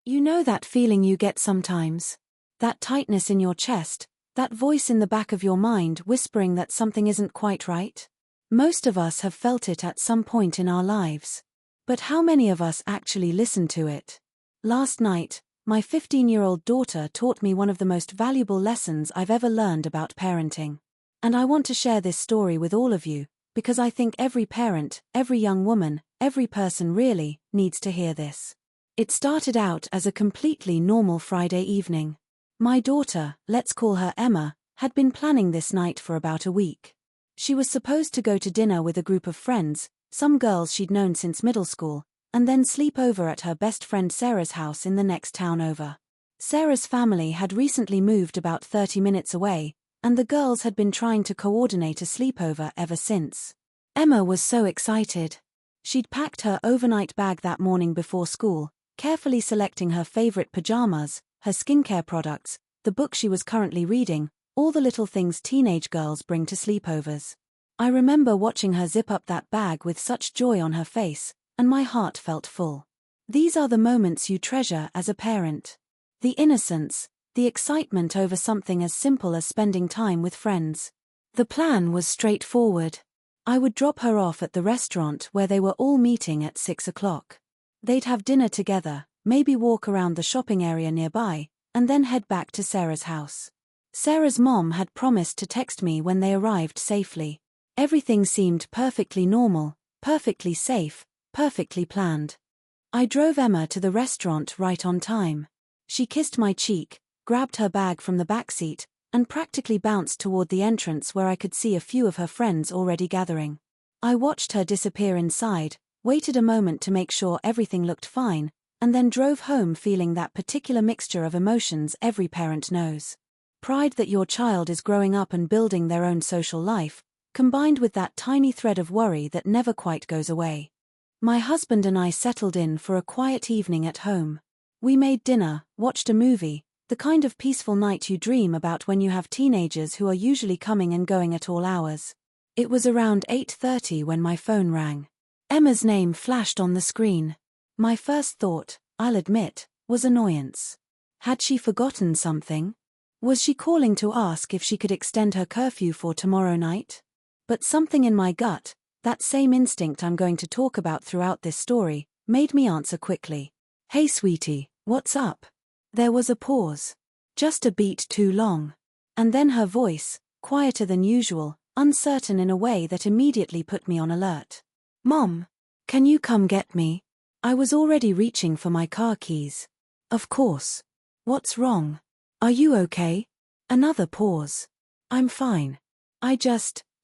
You know that feeling you get sometimes? That tightness in your chest, that voice in the back of your mind whispering that something isn't quite right? Most of us have felt it at some point in our lives. But how many of us actually listen to it? Last night, my 15-year-old daughter taught me one of the most valuable lessons I've ever learned about parenting. And I want to share this story with all of you, because I think every parent, every young woman, every person really, needs to hear this. It started out as a completely normal Friday evening. My daughter, let's call her Emma, had been planning this night for about a week. She was supposed to go to dinner with a group of friends, some girls she'd known since middle school, and then sleep over at her best friend Sarah's house in the next town over. Sarah's family had recently moved about 30 minutes away, and the girls had been trying to coordinate a sleepover ever since. Emma was so excited. She'd packed her overnight bag that morning before school, carefully selecting her favorite pajamas, her skincare products, the book she was currently reading, all the little things teenage girls bring to sleepovers. I remember watching her zip up that bag with such joy on her face, and my heart felt full. These are the moments you treasure as a parent. The innocence, the excitement over something as simple as spending time with friends. The plan was straightforward. I would drop her off at the restaurant where they were all meeting at 6 o'clock. They'd have dinner together, maybe walk around the shopping area nearby, and then head back to Sarah's house. Sarah's mom had promised to text me when they arrived safely. Everything seemed perfectly normal, perfectly safe, perfectly planned. I drove Emma to the restaurant right on time. She kissed my cheek, grabbed her bag from the backseat, and practically bounced toward the entrance where I could see a few of her friends already gathering. I watched her disappear inside, waited a moment to make sure everything looked fine, and then drove home feeling that particular mixture of emotions every parent knows. Pride that your child is growing up and building their own social life, combined with that tiny thread of worry that never quite goes away. My husband and I settled in for a quiet evening at home. We made dinner, watched a movie, the kind of peaceful night you dream about when you have teenagers who are usually coming and going at all hours. It was around 8:30 when my phone rang. Emma's name flashed on the screen. My first thought, I'll admit, was annoyance. Had she forgotten something? Was she calling to ask if she could extend her curfew for tomorrow night? But something in my gut, that same instinct I'm going to talk about throughout this story, made me answer quickly. Hey sweetie, what's up? There was a pause. Just a beat too long. And then her voice, quieter than usual, uncertain in a way that immediately put me on alert. Mom, can you come get me? I was already reaching for my car keys. Of course. What's wrong? Are you okay? Another pause. I'm fine.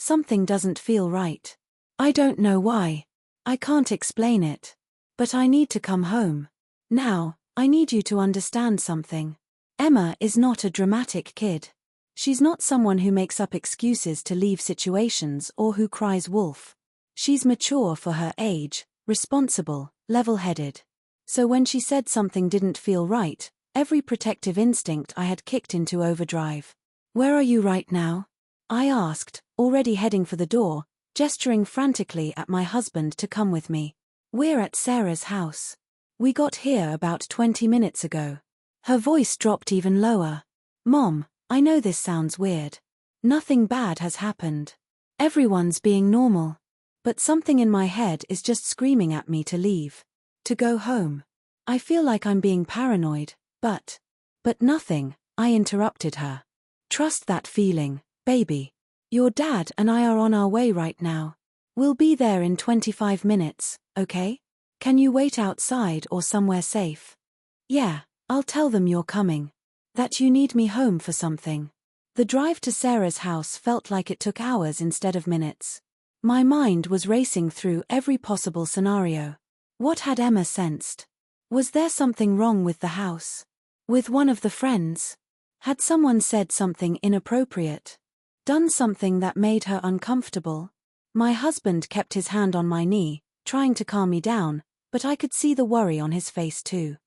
Something doesn't feel right. I don't know why. I can't explain it. But I need to come home. Now, I need you to understand something. Emma is not a dramatic kid. She's not someone who makes up excuses to leave situations or who cries wolf. She's mature for her age, responsible, level-headed. So when she said something didn't feel right, every protective instinct I had kicked into overdrive. Where are you right now? I asked, already heading for the door, gesturing frantically at my husband to come with me. We're at Sarah's house. We got here about 20 minutes ago. Her voice dropped even lower. Mom, I know this sounds weird. Nothing bad has happened. Everyone's being normal. But something in my head is just screaming at me to leave. To go home. I feel like I'm being paranoid, but nothing, I interrupted her. Trust that feeling, baby. Your dad and I are on our way right now. We'll be there in 25 minutes, okay? Can you wait outside or somewhere safe? Yeah, I'll tell them you're coming. That you need me home for something. The drive to Sarah's house felt like it took hours instead of minutes. My mind was racing through every possible scenario. What had Emma sensed? Was there something wrong with the house? With one of the friends? Had someone said something inappropriate? Done something that made her uncomfortable? My husband kept his hand on my knee, trying to calm me down, but I could see the worry on his face too.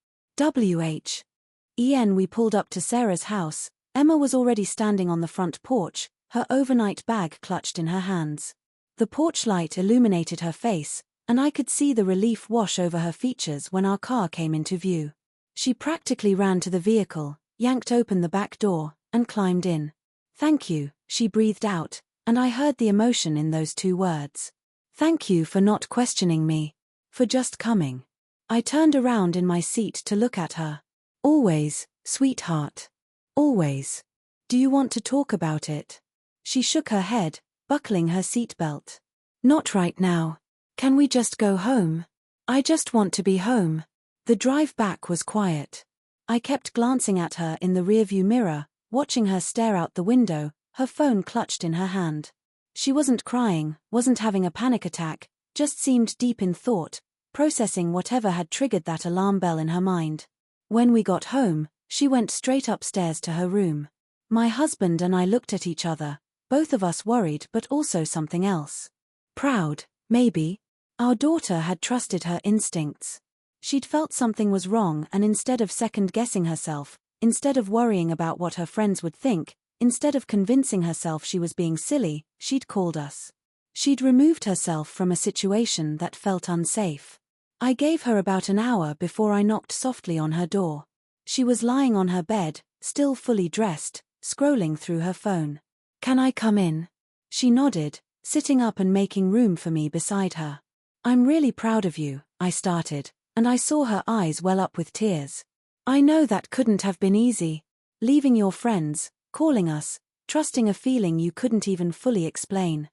We pulled up to Sarah's house. Emma was already standing on the front porch, her overnight bag clutched in her hands. The porch light illuminated her face, and I could see the relief wash over her features when our car came into view. She practically ran to the vehicle, yanked open the back door, and climbed in. "Thank you," she breathed out, and I heard the emotion in those two words. "Thank you for not questioning me. For just coming." I turned around in my seat to look at her. "Always, sweetheart. Always. Do you want to talk about it?" She shook her head, buckling her seatbelt. "Not right now. Can we just go home? I just want to be home." The drive back was quiet. I kept glancing at her in the rearview mirror, watching her stare out the window, her phone clutched in her hand. She wasn't crying, wasn't having a panic attack, just seemed deep in thought, processing whatever had triggered that alarm bell in her mind. When we got home, she went straight upstairs to her room. My husband and I looked at each other, both of us worried but also something else. Proud, maybe. Our daughter had trusted her instincts. She'd felt something was wrong, and instead of second-guessing herself, instead of worrying about what her friends would think, instead of convincing herself she was being silly, she'd called us. She'd removed herself from a situation that felt unsafe. I gave her about an hour before I knocked softly on her door. She was lying on her bed, still fully dressed, scrolling through her phone. "Can I come in?" She nodded, sitting up and making room for me beside her. "I'm really proud of you," I started, and I saw her eyes well up with tears. "I know that couldn't have been easy. Leaving your friends, calling us, trusting a feeling you couldn't even fully explain."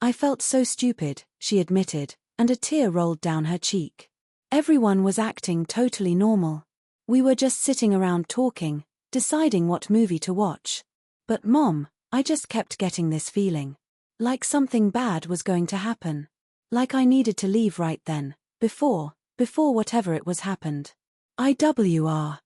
"I felt so stupid," she admitted, and a tear rolled down her cheek. "Everyone was acting totally normal. We were just sitting around talking, deciding what movie to watch. But Mom, I just kept getting this feeling. Like something bad was going to happen. Like I needed to leave right then, before whatever it was happened." IWR.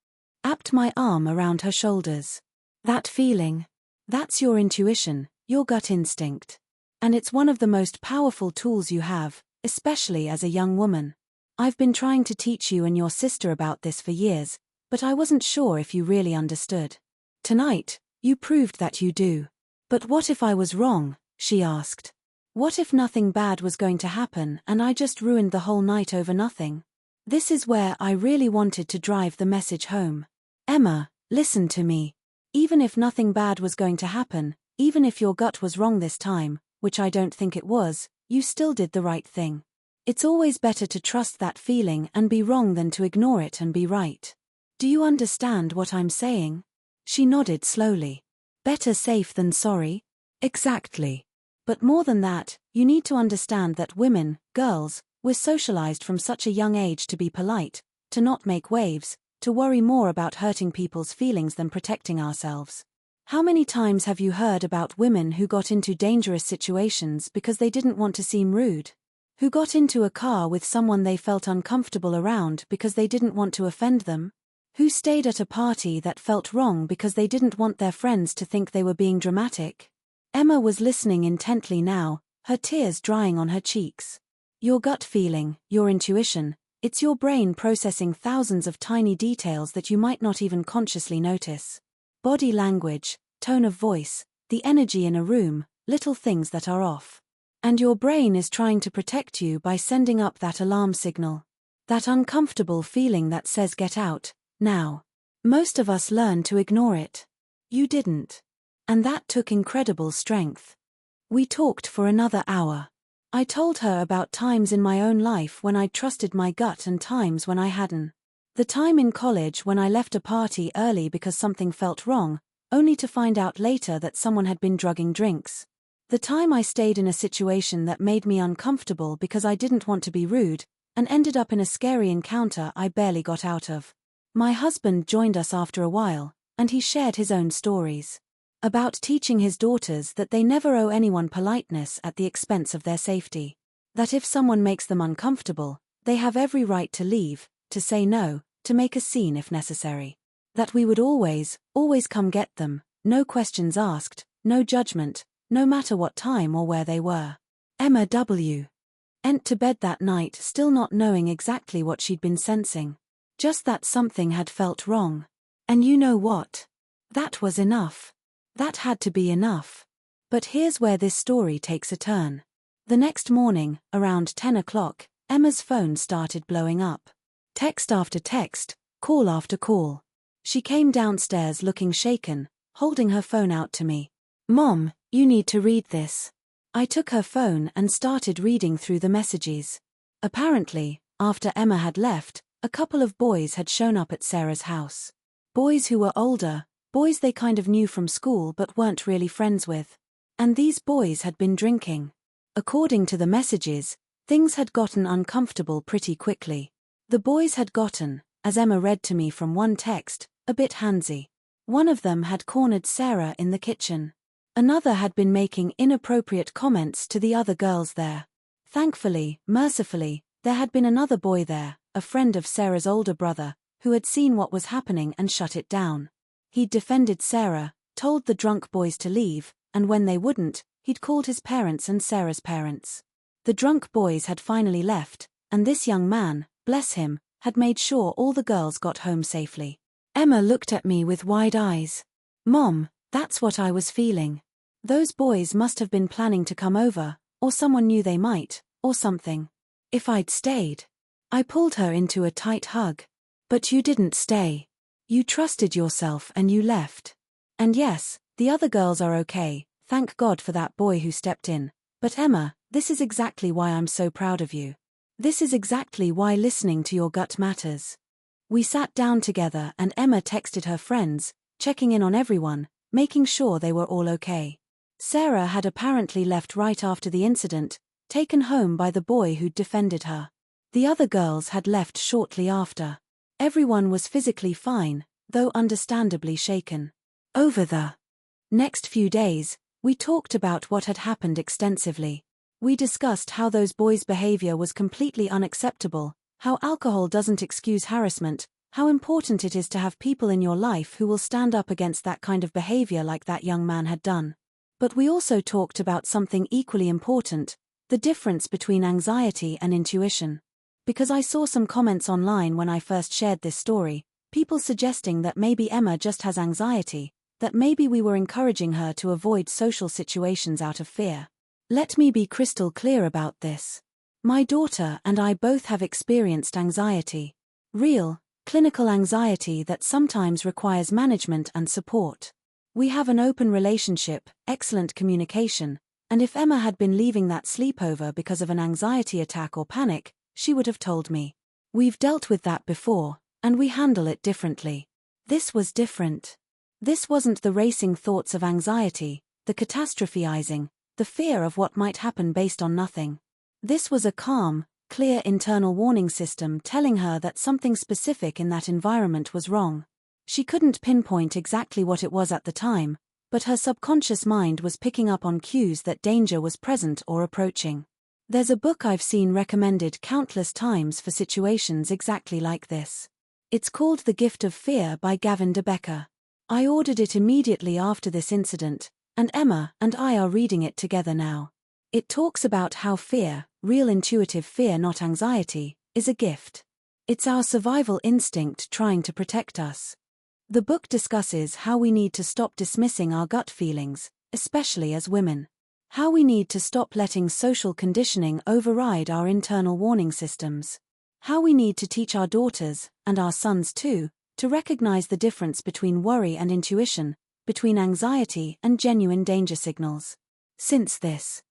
Apped my arm around her shoulders. "That feeling. That's your intuition, your gut instinct. And it's one of the most powerful tools you have, especially as a young woman. I've been trying to teach you and your sister about this for years, but I wasn't sure if you really understood. Tonight, you proved that you do." "But what if I was wrong?" she asked. "What if nothing bad was going to happen and I just ruined the whole night over nothing?" This is where I really wanted to drive the message home. "Emma, listen to me. Even if nothing bad was going to happen, even if your gut was wrong this time, which I don't think it was, you still did the right thing. It's always better to trust that feeling and be wrong than to ignore it and be right. Do you understand what I'm saying?" She nodded slowly. "Better safe than sorry?" "Exactly. But more than that, you need to understand that women, girls, we're socialized from such a young age to be polite, to not make waves, to worry more about hurting people's feelings than protecting ourselves. How many times have you heard about women who got into dangerous situations because they didn't want to seem rude? Who got into a car with someone they felt uncomfortable around because they didn't want to offend them? Who stayed at a party that felt wrong because they didn't want their friends to think they were being dramatic?" Emma was listening intently now, her tears drying on her cheeks. "Your gut feeling, your intuition, it's your brain processing thousands of tiny details that you might not even consciously notice. Body language, tone of voice, the energy in a room, little things that are off. And your brain is trying to protect you by sending up that alarm signal. That uncomfortable feeling that says get out, now. Most of us learn to ignore it. You didn't. And that took incredible strength." We talked for another hour. I told her about times in my own life when I'd trusted my gut and times when I hadn't. The time in college when I left a party early because something felt wrong, only to find out later that someone had been drugging drinks. The time I stayed in a situation that made me uncomfortable because I didn't want to be rude, and ended up in a scary encounter I barely got out of. My husband joined us after a while, and he shared his own stories. About teaching his daughters that they never owe anyone politeness at the expense of their safety. That if someone makes them uncomfortable, they have every right to leave, to say no, to make a scene if necessary. That we would always come get them, no questions asked, no judgment, no matter what time or where they were. Emma W. Went to bed that night still not knowing exactly what she'd been sensing. Just that something had felt wrong. And you know what? That was enough. That had to be enough. But here's where this story takes a turn. The next morning, around 10 o'clock, Emma's phone started blowing up. Text after text, Call after call. She came downstairs looking shaken, holding her phone out to me. Mom, you need to read this. I took her phone and started reading through the messages. Apparently, after Emma had left, a couple of boys had shown up at Sarah's house. Boys who were older, boys they kind of knew from school but weren't really friends with. And these boys had been drinking. According to the messages, things had gotten uncomfortable pretty quickly. The boys had gotten, as Emma read to me from one text, a bit handsy. One of them had cornered Sarah in the kitchen. Another had been making inappropriate comments to the other girls there. Thankfully, mercifully, there had been another boy there, a friend of Sarah's older brother, who had seen what was happening and shut it down. He'd defended Sarah, told the drunk boys to leave, and when they wouldn't, he'd called his parents and Sarah's parents. The drunk boys had finally left, and this young man, bless him, had made sure all the girls got home safely. Emma looked at me with wide eyes. Mom, that's what I was feeling. Those boys must have been planning to come over, or someone knew they might, or something. If I'd stayed. I pulled her into a tight hug. But you didn't stay. You trusted yourself and you left. And yes, the other girls are okay, thank God for that boy who stepped in. But Emma, this is exactly why I'm so proud of you. This is exactly why listening to your gut matters. We sat down together and Emma texted her friends, checking in on everyone, making sure they were all okay. Sarah had apparently left right after the incident, taken home by the boy who'd defended her. The other girls had left shortly after. Everyone was physically fine, though understandably shaken. Over the next few days, we talked about what had happened extensively. We discussed how those boys' behavior was completely unacceptable, how alcohol doesn't excuse harassment, how important it is to have people in your life who will stand up against that kind of behavior like that young man had done. But we also talked about something equally important, the difference between anxiety and intuition. Because I saw some comments online when I first shared this story, people suggesting that maybe Emma just has anxiety, that maybe we were encouraging her to avoid social situations out of fear. Let me be crystal clear about this. My daughter and I both have experienced anxiety. Real, clinical anxiety that sometimes requires management and support. We have an open relationship, excellent communication, and if Emma had been leaving that sleepover because of an anxiety attack or panic, she would have told me. We've dealt with that before, and we handle it differently. This was different. This wasn't the racing thoughts of anxiety, the catastrophizing, the fear of what might happen based on nothing. This was a calm, clear internal warning system telling her that something specific in that environment was wrong. She couldn't pinpoint exactly what it was at the time, but her subconscious mind was picking up on cues that danger was present or approaching. There's a book I've seen recommended countless times for situations exactly like this. It's called The Gift of Fear by Gavin de Becker. I ordered it immediately after this incident, and Emma and I are reading it together now. It talks about how fear, real intuitive fear not anxiety, is a gift. It's our survival instinct trying to protect us. The book discusses how we need to stop dismissing our gut feelings, especially as women. How we need to stop letting social conditioning override our internal warning systems. How we need to teach our daughters, and our sons too, to recognize the difference between worry and intuition, between anxiety and genuine danger signals. Since this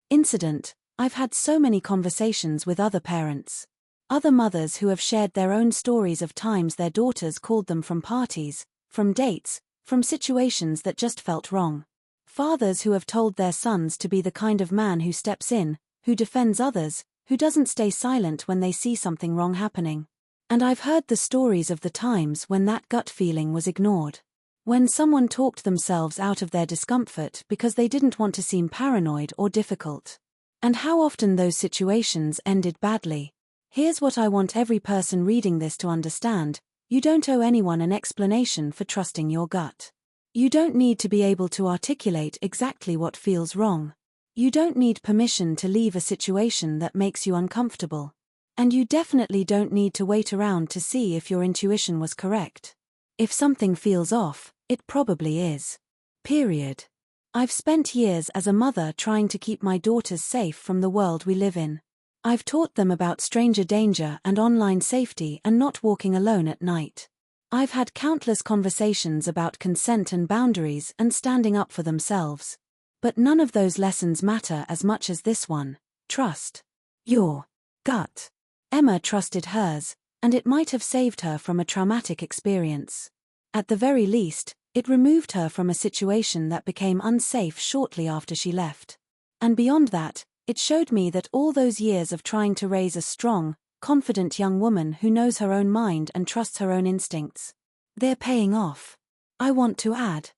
incident, I've had so many conversations with other parents. Other mothers who have shared their own stories of times their daughters called them from parties, from dates, from situations that just felt wrong. Fathers who have told their sons to be the kind of man who steps in, who defends others, who doesn't stay silent when they see something wrong happening. And I've heard the stories of the times when that gut feeling was ignored. When someone talked themselves out of their discomfort because they didn't want to seem paranoid or difficult. And how often those situations ended badly. Here's what I want every person reading this to understand: you don't owe anyone an explanation for trusting your gut. You don't need to be able to articulate exactly what feels wrong. You don't need permission to leave a situation that makes you uncomfortable. And you definitely don't need to wait around to see if your intuition was correct. If something feels off, it probably is. Period. I've spent years as a mother trying to keep my daughters safe from the world we live in. I've taught them about stranger danger and online safety and not walking alone at night. I've had countless conversations about consent and boundaries and standing up for themselves. But none of those lessons matter as much as this one: trust your gut. Emma trusted hers, and it might have saved her from a traumatic experience. At the very least, it removed her from a situation that became unsafe shortly after she left. And beyond that, it showed me that all those years of trying to raise a strong, confident young woman who knows her own mind and trusts her own instincts, they're paying off. I want to add,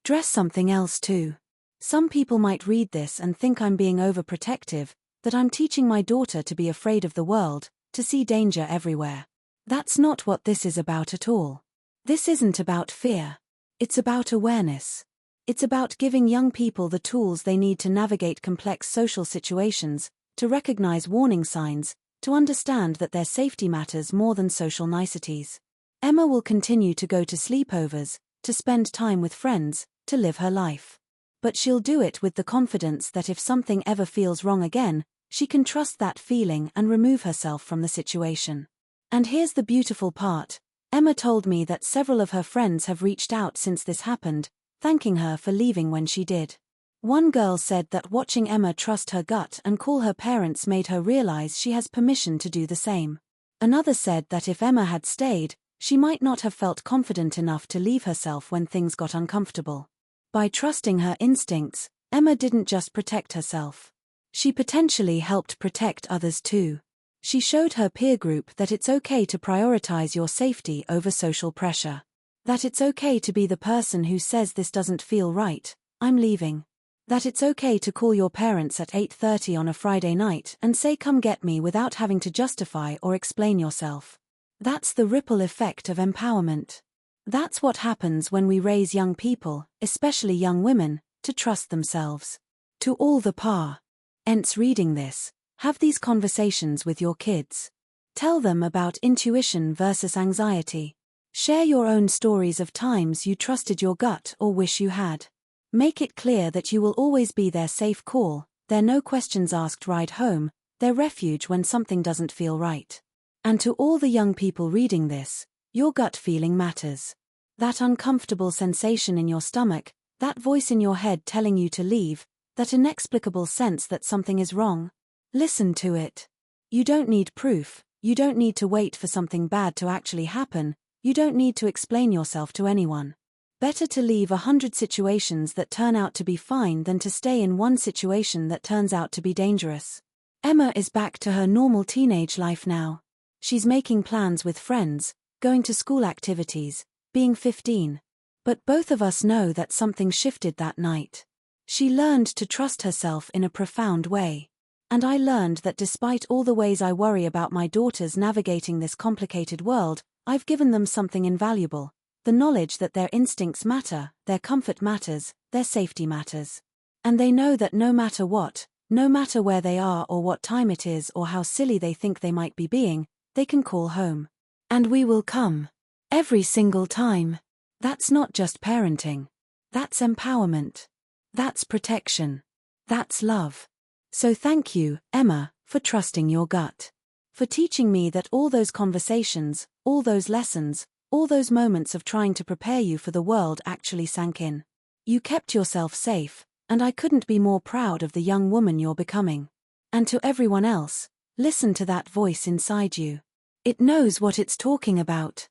dress something else too. Some people might read this and think I'm being overprotective, that I'm teaching my daughter to be afraid of the world, to see danger everywhere. That's not what this is about at all. This isn't about fear. It's about awareness. It's about giving young people the tools they need to navigate complex social situations, to recognize warning signs, to understand that their safety matters more than social niceties. Emma will continue to go to sleepovers, to spend time with friends, to live her life. But she'll do it with the confidence that if something ever feels wrong again, she can trust that feeling and remove herself from the situation. And here's the beautiful part: Emma told me that several of her friends have reached out since this happened, thanking her for leaving when she did. One girl said that watching Emma trust her gut and call her parents made her realize she has permission to do the same. Another said that if Emma had stayed, she might not have felt confident enough to leave herself when things got uncomfortable. By trusting her instincts, Emma didn't just protect herself. She potentially helped protect others too. She showed her peer group that it's okay to prioritize your safety over social pressure. That it's okay to be the person who says this doesn't feel right, I'm leaving. That it's okay to call your parents at 8:30 on a Friday night and say come get me without having to justify or explain yourself. That's the ripple effect of empowerment. That's what happens when we raise young people, especially young women, to trust themselves. To all the parents reading this, have these conversations with your kids. Tell them about intuition versus anxiety. Share your own stories of times you trusted your gut or wish you had. Make it clear that you will always be their safe call, their no questions asked ride home, their refuge when something doesn't feel right. And to all the young people reading this, your gut feeling matters. That uncomfortable sensation in your stomach, that voice in your head telling you to leave, that inexplicable sense that something is wrong. Listen to it. You don't need proof, you don't need to wait for something bad to actually happen, you don't need to explain yourself to anyone. Better to leave 100 situations that turn out to be fine than to stay in one situation that turns out to be dangerous. Emma is back to her normal teenage life now. She's making plans with friends, going to school activities, being 15. But both of us know that something shifted that night. She learned to trust herself in a profound way. And I learned that despite all the ways I worry about my daughters navigating this complicated world, I've given them something invaluable: the knowledge that their instincts matter, their comfort matters, their safety matters. And they know that no matter what, no matter where they are or what time it is or how silly they think they might be being, they can call home. And we will come. Every single time. That's not just parenting. That's empowerment. That's protection. That's love. So thank you, Emma, for trusting your gut. For teaching me that all those conversations, all those lessons, all those moments of trying to prepare you for the world actually sank in. You kept yourself safe, and I couldn't be more proud of the young woman you're becoming. And to everyone else, listen to that voice inside you. It knows what it's talking about.